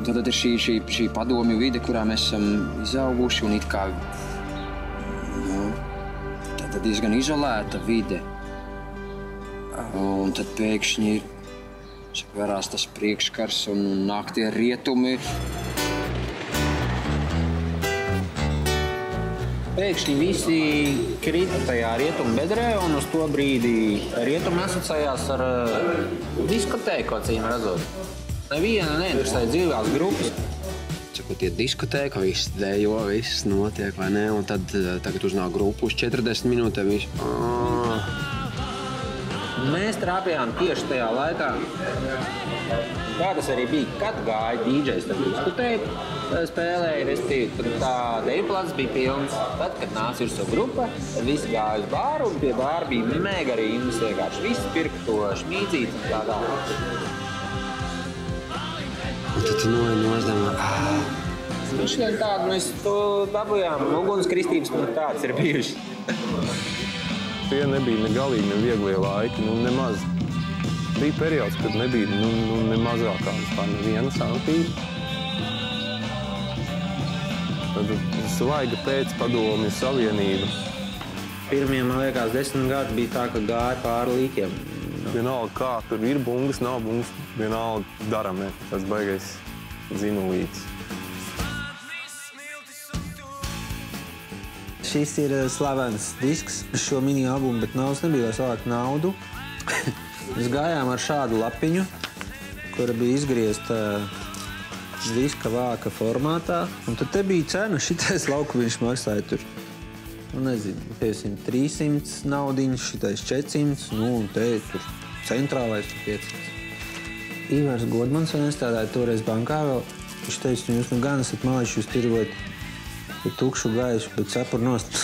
Tad ir šī padomju vide, kurā mēs esam izauguši un it kā tāda diezgan izolēta vide. Un tad pēkšņi varās tas priekškars un nāk tie rietumi. Pēkšņi visi krita tajā rietumu bedrē, un uz to brīdi rietumi asociējās ar diskotēku, acīm redzot. Neviena neinteresēja dzīvās grupas. Sakot, iet diskotēka, viss dejo, viss notiek, vai ne? Un tad tagad uznāk grupu uz 40 minūtēm. Mēs trāpījām tieši tajā laikā. Kā tas arī bija, kad gāja DJs, tad diskotēku spēlēja, respektīvi, tad tā deju bija pilns. Tad, kad nāca virsū grupa, tad visi gāja uz bāru, un pie bāra bija mega rindas vienkārši. Visi pirka to šmīdzīti un tā tālāk. Un tad tu noizdomā, Šodien tādu mēs to dabujām. Ugunskristības tādas ir bijušas. Tie nebija ne galīgi, ne vieglie laiki, nemaz. Bija periods, kad nebija ne mazākā vispār neviena sanktība. Tad svaiga pēc padomju savienība. Pirmie, man liekas, 10 gadi bija tā, ka gāja pāri līkiem. Vienalga kā, tur ir bungas, nav bungas, vienalga daram, tas baigais zinulītis. Šis ir slavens disks, šo mini-albumu, bet naudas nebija, lai savākt naudu. Mēs gājām ar šādu lapiņu, kura bija izgriezta diska vāka formātā. Un tad te bija cena, šitais laukumiņš maksāja tur, nezinu, 300 naudiņš, šitais 400, un te tur centrālais 500. Ivars Godmans vēl nestrādāja toreiz bankā vēl. Viņš teica, jūs gan esat malīši, jūs tirgojat tukšu gaisu, bet cepur nost.